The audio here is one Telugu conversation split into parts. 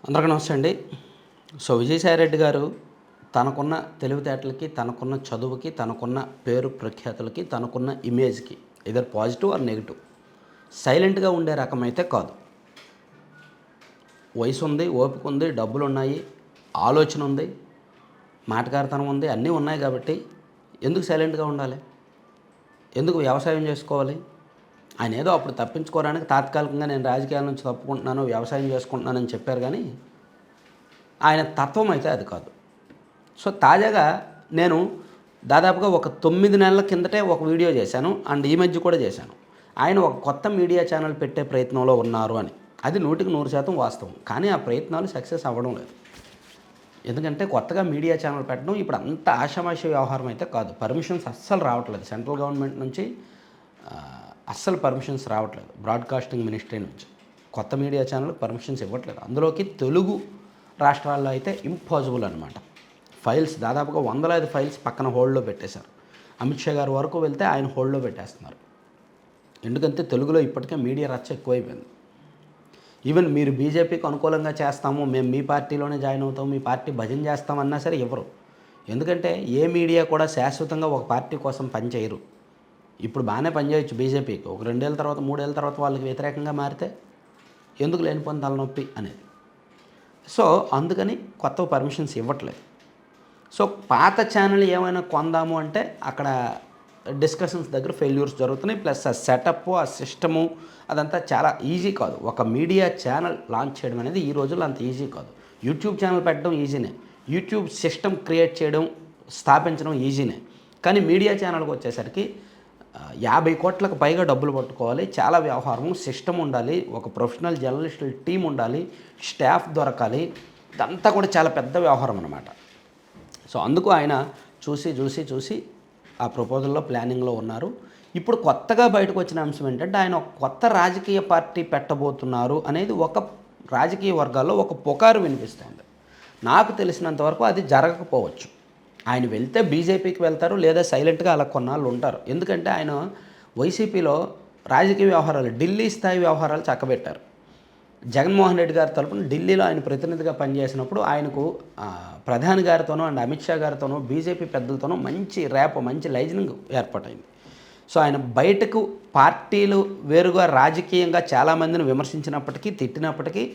అందరికీ నమస్తే అండి. విజయసాయిరెడ్డి గారు తనకున్న తెలివితేటలకి, తనకున్న చదువుకి, తనకున్న పేరు ప్రఖ్యాతులకి, తనకున్న ఇమేజ్‌కి ఎయిదర్ పాజిటివ్ ఆర్ నెగెటివ్ సైలెంట్‌గా ఉండే రకమైతే కాదు. వయసుంది, ఓపికుంది, డబ్బులున్నాయి, ఆలోచన ఉంది, మాటకారితనం ఉంది, అన్నీ ఉన్నాయి కాబట్టి ఎందుకు సైలెంట్‌గా ఉండాలి? ఎందుకు వ్యవసాయం చేసుకోవాలి? ఆయన ఏదో అప్పుడు తప్పించుకోవడానికి తాత్కాలికంగా నేను రాజకీయాల నుంచి తప్పుకుంటున్నాను, వ్యవసాయం చేసుకుంటున్నానని చెప్పారు కానీ ఆయన తత్వం అయితే అది కాదు. తాజాగా నేను దాదాపుగా ఒక 9 నెలల కిందటే ఒక వీడియో చేశాను అండ్ ఈ మధ్య కూడా చేశాను. ఆయన ఒక కొత్త మీడియా ఛానల్ పెట్టే ప్రయత్నంలో ఉన్నారు అని. అది 100% వాస్తవం. కానీ ఆ ప్రయత్నాలు సక్సెస్ అవ్వడం లేదు. ఎందుకంటే కొత్తగా మీడియా ఛానల్ పెట్టడం ఇప్పుడు అంత ఆషామాషి వ్యవహారం అయితే కాదు. పర్మిషన్స్ అస్సలు రావట్లేదు. సెంట్రల్ గవర్నమెంట్ నుంచి అస్సలు పర్మిషన్స్ రావట్లేదు. బ్రాడ్కాస్టింగ్ మినిస్ట్రీ నుంచి కొత్త మీడియా ఛానల్ పర్మిషన్స్ ఇవ్వట్లేదు. అందులోకి తెలుగు రాష్ట్రాల్లో అయితే ఇంపాసిబుల్ అనమాట. ఫైల్స్ దాదాపుగా వందలాది ఫైల్స్ పక్కన హోల్డ్లో పెట్టేశారు. అమిత్ షా గారి వరకు వెళ్తే ఆయన హోల్డ్లో పెట్టేస్తున్నారు. ఎందుకంటే తెలుగులో ఇప్పటికే మీడియా రచ్చ ఎక్కువైపోయింది. ఈవెన్ మీరు బీజేపీకి అనుకూలంగా చేస్తాము, మేము మీ పార్టీలోనే జాయిన్ అవుతాం, మీ పార్టీ భజన చేస్తామన్నా సరే ఇవ్వరు. ఎందుకంటే ఏ మీడియా కూడా శాశ్వతంగా ఒక పార్టీ కోసం పనిచేయరు. ఇప్పుడు బాగానే పనిచేయచ్చు బీజేపీకి, ఒక 2 ఏళ్ళ తర్వాత 3 ఏళ్ళ తర్వాత వాళ్ళకి వ్యతిరేకంగా మారితే ఎందుకు లేనిపోని తలనొప్పి అనేది. అందుకని కొత్త పర్మిషన్స్ ఇవ్వట్లేదు. పాత ఛానల్ ఏమైనా కొందాము అంటే అక్కడ డిస్కషన్స్ దగ్గర ఫెయిల్యూర్స్ జరుగుతున్నాయి. ప్లస్ ఆ సెటప్, ఆ సిస్టము అదంతా చాలా ఈజీ కాదు. ఒక మీడియా ఛానల్ లాంచ్ చేయడం అనేది ఈ రోజుల్లో అంత ఈజీ కాదు. యూట్యూబ్ ఛానల్ పెట్టడం ఈజీనే, యూట్యూబ్ సిస్టమ్ క్రియేట్ చేయడం, స్థాపించడం ఈజీనే. కానీ మీడియా ఛానల్కి వచ్చేసరికి 50 కోట్లకు పైగా డబ్బులు పట్టుకోవాలి, చాలా వ్యవహారం, సిస్టమ్ ఉండాలి, ఒక ప్రొఫెషనల్ జర్నలిస్టుల టీం ఉండాలి, స్టాఫ్ దొరకాలి, ఇదంతా కూడా చాలా పెద్ద వ్యవహారం అన్నమాట. అందుకు ఆయన చూసి ఆ ప్రపోజల్లో ప్లానింగ్లో ఉన్నారు. ఇప్పుడు కొత్తగా బయటకు వచ్చిన అంశం ఏంటంటే ఆయన ఒక కొత్త రాజకీయ పార్టీ పెట్టబోతున్నారు అనేది ఒక రాజకీయ వర్గాల్లో ఒక పుకారు వినిపిస్తోంది. నాకు తెలిసినంతవరకు అది జరగకపోవచ్చు. ఆయన వెళ్తే బీజేపీకి వెళ్తారు, లేదా సైలెంట్గా అలా కొన్నాళ్ళు ఉంటారు. ఎందుకంటే ఆయన వైసీపీలో రాజకీయ వ్యవహారాలు, ఢిల్లీ స్థాయి వ్యవహారాలు చక్కబెట్టారు. జగన్మోహన్ రెడ్డి గారి తరపున ఢిల్లీలో ఆయన ప్రతినిధిగా పనిచేసినప్పుడు ఆయనకు ప్రధాని గారితోనూ అండ్ అమిత్ షా గారితోనూ బీజేపీ పెద్దలతోనూ మంచి ర్యాప్, మంచి లైజనింగ్ ఏర్పాటైంది. ఆయన బయటకు పార్టీలు వేరుగా రాజకీయంగా చాలామందిని విమర్శించినప్పటికీ, తిట్టినప్పటికీ,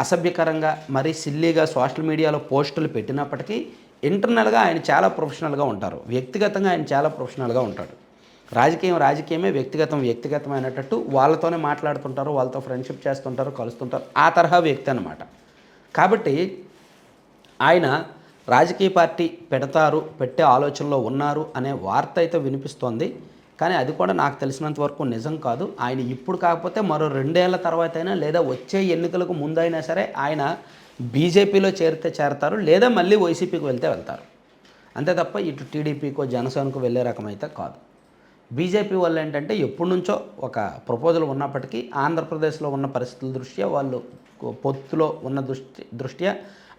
అసభ్యకరంగా మరీ సిల్లీగా సోషల్ మీడియాలో పోస్టులు పెట్టినప్పటికీ ఇంటర్నల్గా ఆయన చాలా ప్రొఫెషనల్గా ఉంటారు. వ్యక్తిగతంగా ఆయన చాలా ప్రొఫెషనల్గా ఉంటాడు. రాజకీయమే, వ్యక్తిగతమైనట్టు వాళ్ళతోనే మాట్లాడుతుంటారు, వాళ్ళతో ఫ్రెండ్షిప్ చేస్తుంటారు, కలుస్తుంటారు. ఆ తరహా వ్యక్తి అన్నమాట. కాబట్టి ఆయన రాజకీయ పార్టీ పెట్టే ఆలోచనలో ఉన్నారు అనే వార్త అయితే వినిపిస్తోంది. కానీ అది కూడా నాకు తెలిసినంత వరకు నిజం కాదు. ఆయన ఇప్పుడు కాకపోతే మరో 2 ఏళ్ల తర్వాత అయినా, లేదా వచ్చే ఎన్నికలకు ముందైనా సరే ఆయన బీజేపీలో చేరతారు, లేదా మళ్ళీ వైసీపీకి వెళ్తారు. అంతే తప్ప ఇటు టీడీపీకో జనసేనకు వెళ్ళే రకమైతే కాదు. బీజేపీ వాళ్ళు ఏంటంటే ఎప్పటి నుంచో ఒక ప్రపోజల్ ఉన్నప్పటికీ ఆంధ్రప్రదేశ్లో ఉన్న పరిస్థితుల దృష్ట్యా, వాళ్ళు పొత్తులో ఉన్న దృష్ట్యా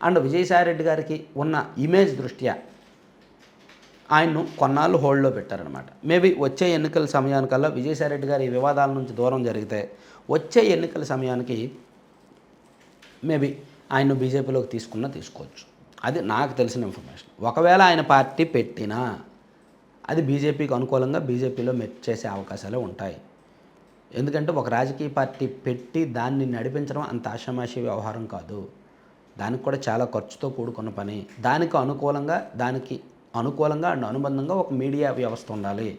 అండ్ విజయసాయిరెడ్డి గారికి ఉన్న ఇమేజ్ దృష్ట్యా ఆయన్ను కొన్నాళ్ళు హోల్డ్లో పెట్టారనమాట. మేబీ వచ్చే ఎన్నికల సమయానికల్లా విజయసాయిరెడ్డి గారి వివాదాల నుంచి దూరం జరిగితే వచ్చే ఎన్నికల సమయానికి మేబీ ఆయన్ను బీజేపీలోకి తీసుకోవచ్చు. అది నాకు తెలిసిన ఇన్ఫర్మేషన్. ఒకవేళ ఆయన పార్టీ పెట్టినా అది బీజేపీకి అనుకూలంగా బీజేపీలో చేసే అవకాశాలే ఉంటాయి. ఎందుకంటే ఒక రాజకీయ పార్టీ పెట్టి దాన్ని నడిపించడం అంత ఆషామాషి వ్యవహారం కాదు. దానికి కూడా చాలా ఖర్చుతో కూడుకున్న పని. దానికి అనుకూలంగా అండ్ అనుబంధంగా ఒక మీడియా వ్యవస్థ ఉండాలి.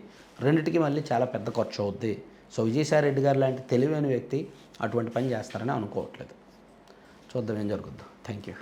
రెండిటికి మళ్ళీ చాలా పెద్ద ఖర్చు అవుద్ది. విజయసాయిరెడ్డి గారు లాంటి తెలివైన వ్యక్తి అటువంటి పని చేస్తారని అనుకోవట్లేదు. చూద్దాం ఏం జరుగుద్దో. Thank you.